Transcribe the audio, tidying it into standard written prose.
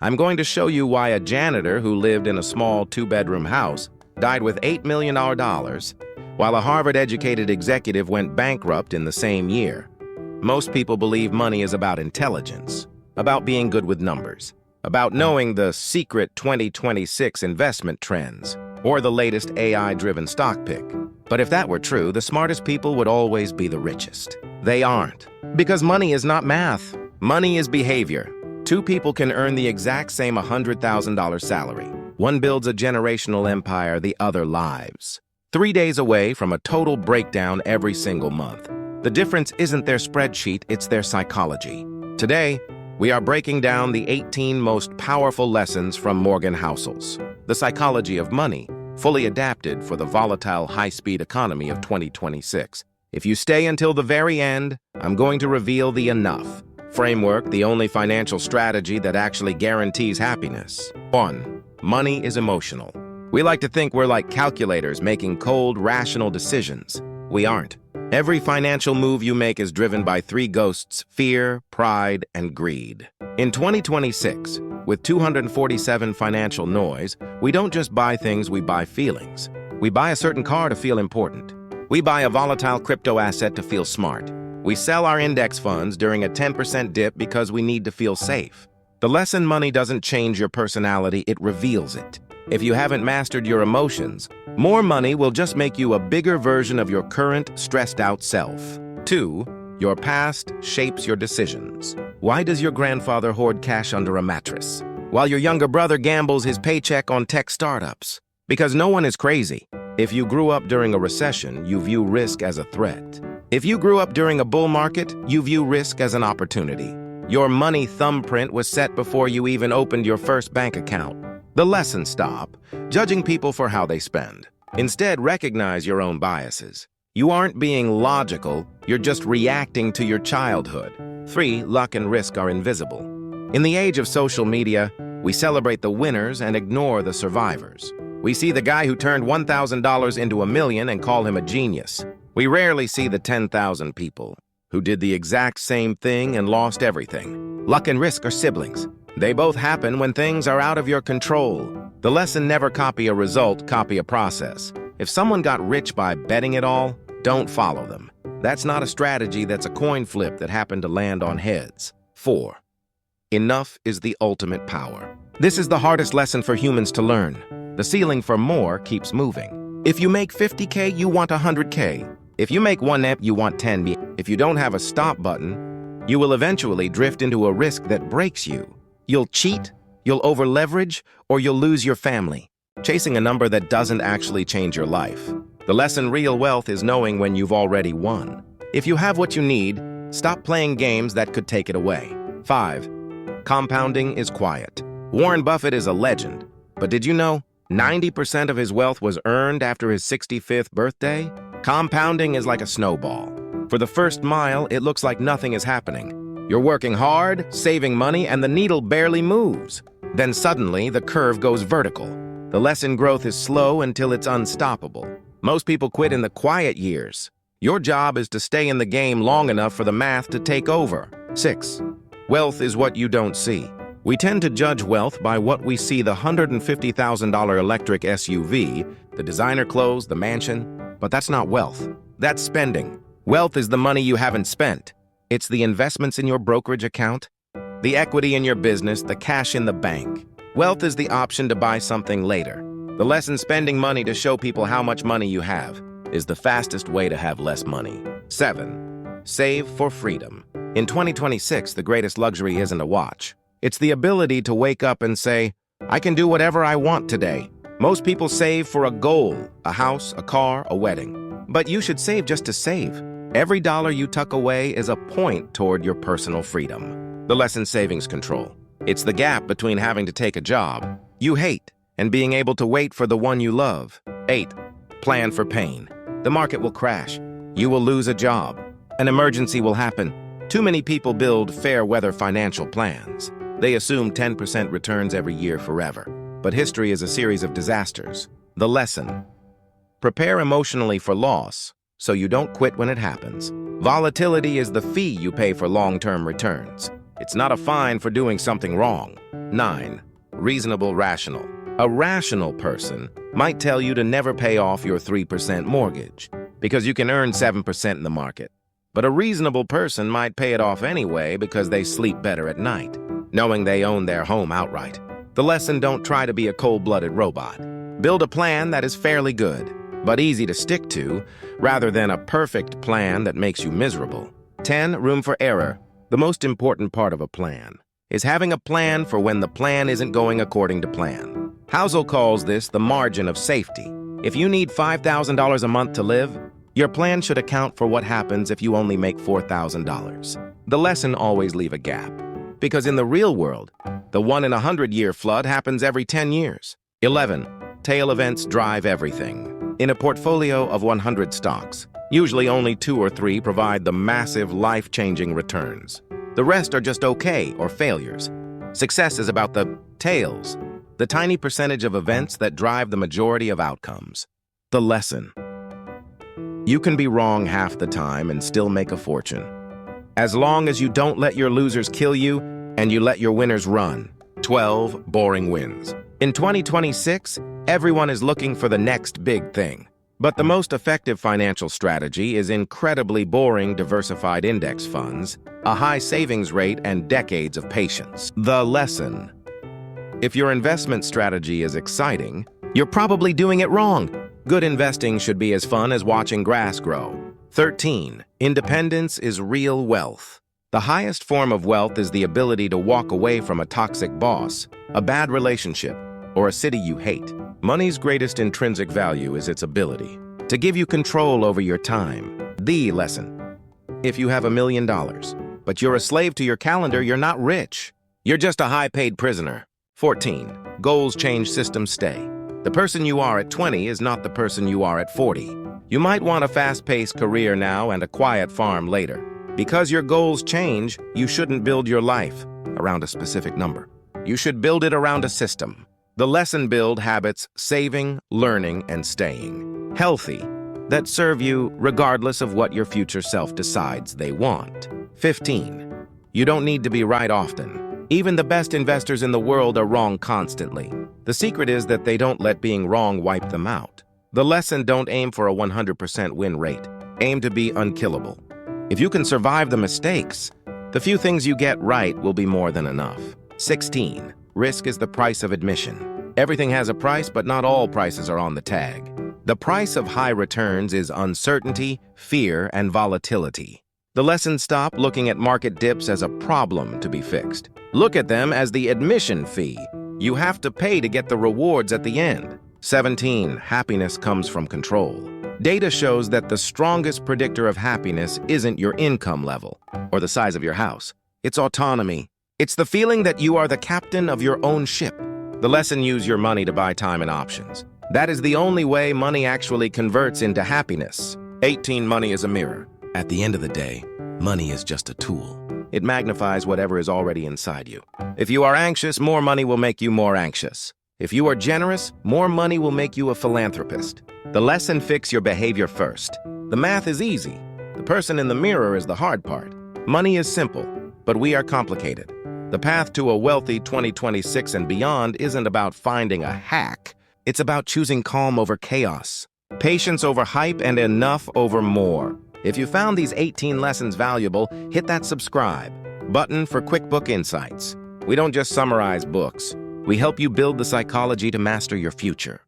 I'm going to show you why a janitor who lived in a small two-bedroom house died with $8 million, while a Harvard-educated executive went bankrupt in the same year. Most people believe money is about intelligence, about being good with numbers, about knowing the secret 2026 investment trends, or the latest AI-driven stock pick. But if that were true, the smartest people would always be the richest. They aren't. Because money is not math. Money is behavior. Two people can earn the exact same $100,000 salary. One builds a generational empire, the other lives. 3 days away from a total breakdown every single month. The difference isn't their spreadsheet, it's their psychology. Today, we are breaking down the 18 most powerful lessons from Morgan Housel's The Psychology of Money, fully adapted for the volatile, high-speed economy of 2026. If you stay until the very end, I'm going to reveal the enough framework, the only financial strategy that actually guarantees happiness. 1. Money is emotional. We like to think we're like calculators making cold, rational decisions. We aren't. Every financial move you make is driven by three ghosts: fear, pride, and greed. In 2026, with 247 financial noise, we don't just buy things, we buy feelings. We buy a certain car to feel important. We buy a volatile crypto asset to feel smart. We sell our index funds during a 10% dip because we need to feel safe. The lesson: money doesn't change your personality, it reveals it. If you haven't mastered your emotions, more money will just make you a bigger version of your current, stressed-out self. 2. Your past shapes your decisions. Why does your grandfather hoard cash under a mattress, while your younger brother gambles his paycheck on tech startups? Because no one is crazy. If you grew up during a recession, you view risk as a threat. If you grew up during a bull market, you view risk as an opportunity. Your money thumbprint was set before you even opened your first bank account. The lesson: stop judging people for how they spend. Instead, recognize your own biases. You aren't being logical, you're just reacting to your childhood. 3. Luck and risk are invisible. In the age of social media, we celebrate the winners and ignore the survivors. We see the guy who turned $1,000 into $1 million and call him a genius. We rarely see the 10,000 people who did the exact same thing and lost everything. Luck and risk are siblings. They both happen when things are out of your control. The lesson: never copy a result, copy a process. If someone got rich by betting it all, don't follow them. That's not a strategy, that's a coin flip that happened to land on heads. 4. Enough is the ultimate power. This is the hardest lesson for humans to learn. The ceiling for more keeps moving. If you make 50K, you want 100K. If you make 1 EP, you want 10. If you don't have a stop button, you will eventually drift into a risk that breaks you. You'll cheat, you'll over-leverage, or you'll lose your family, chasing a number that doesn't actually change your life. The lesson: real wealth is knowing when you've already won. If you have what you need, stop playing games that could take it away. 5. Compounding is quiet. Warren Buffett is a legend, but did you know 90% of his wealth was earned after his 65th birthday? Compounding is like a snowball. For the first mile, it looks like nothing is happening. You're working hard, saving money, and the needle barely moves. Then suddenly, the curve goes vertical. The lesson: growth is slow until it's unstoppable. Most people quit in the quiet years. Your job is to stay in the game long enough for the math to take over. 6. Wealth is what you don't see. We tend to judge wealth by what we see: the $150,000 electric SUV, the designer clothes, the mansion. But that's not wealth. That's spending. Wealth is the money you haven't spent. It's the investments in your brokerage account, the equity in your business, the cash in the bank. Wealth is the option to buy something later. The lesson: spending money to show people how much money you have is the fastest way to have less money. 7. Save for freedom. In 2026, the greatest luxury isn't a watch. It's the ability to wake up and say, I can do whatever I want today. Most people save for a goal: a house, a car, a wedding. But you should save just to save. Every dollar you tuck away is a point toward your personal freedom. The lesson: savings control. It's the gap between having to take a job you hate and being able to wait for the one you love. 8. Plan for pain. The market will crash. You will lose a job. An emergency will happen. Too many people build fair-weather financial plans. They assume 10% returns every year forever. But history is a series of disasters. The lesson: prepare emotionally for loss so you don't quit when it happens. Volatility is the fee you pay for long-term returns. It's not a fine for doing something wrong. 9. Reasonable rational. A rational person might tell you to never pay off your 3% mortgage because you can earn 7% in the market. But a reasonable person might pay it off anyway because they sleep better at night, knowing they own their home outright. The lesson: don't try to be a cold-blooded robot. Build a plan that is fairly good, but easy to stick to, rather than a perfect plan that makes you miserable. 10. Room for error. The most important part of a plan is having a plan for when the plan isn't going according to plan. Housel calls this the margin of safety. If you need $5,000 a month to live, your plan should account for what happens if you only make $4,000. The lesson: always leave a gap. Because in the real world, the 1-in-100-year flood happens every 10 years. 11. Tail events drive everything. In a portfolio of 100 stocks, usually only 2 or 3 provide the massive, life-changing returns. The rest are just okay or failures. Success is about the tails, the tiny percentage of events that drive the majority of outcomes. The lesson: you can be wrong half the time and still make a fortune, as long as you don't let your losers kill you and you let your winners run. 12. Boring wins. In 2026, everyone is looking for the next big thing. But the most effective financial strategy is incredibly boring diversified index funds, a high savings rate, and decades of patience. The lesson: if your investment strategy is exciting, you're probably doing it wrong. Good investing should be as fun as watching grass grow. 13. Independence is real wealth. The highest form of wealth is the ability to walk away from a toxic boss, a bad relationship, or a city you hate. Money's greatest intrinsic value is its ability to give you control over your time. The lesson: if you have $1 million, but you're a slave to your calendar, you're not rich. You're just a high-paid prisoner. 14. Goals change, systems stay. The person you are at 20 is not the person you are at 40. You might want a fast-paced career now and a quiet farm later. Because your goals change, you shouldn't build your life around a specific number. You should build it around a system. The lesson: build habits, saving, learning, and staying healthy, that serve you regardless of what your future self decides they want. 15. You don't need to be right often. Even the best investors in the world are wrong constantly. The secret is that they don't let being wrong wipe them out. The lesson: don't aim for a 100% win rate. Aim to be unkillable. If you can survive the mistakes, the few things you get right will be more than enough. 16. Risk is the price of admission. Everything has a price, but not all prices are on the tag. The price of high returns is uncertainty, fear, and volatility. The lesson: stop looking at market dips as a problem to be fixed. Look at them as the admission fee. You have to pay to get the rewards at the end. 17. Happiness comes from control. Data shows that the strongest predictor of happiness isn't your income level or the size of your house. It's autonomy. It's the feeling that you are the captain of your own ship. The lesson: use your money to buy time and options. That is the only way money actually converts into happiness. 18. Money is a mirror. At the end of the day, money is just a tool. It magnifies whatever is already inside you. If you are anxious, more money will make you more anxious. If you are generous, more money will make you a philanthropist. The lesson: fix your behavior first. The math is easy. The person in the mirror is the hard part. Money is simple, but we are complicated. The path to a wealthy 2026 and beyond isn't about finding a hack. It's about choosing calm over chaos, patience over hype, and enough over more. If you found these 18 lessons valuable, hit that subscribe button for QuickBook Insights. We don't just summarize books. We help you build the psychology to master your future.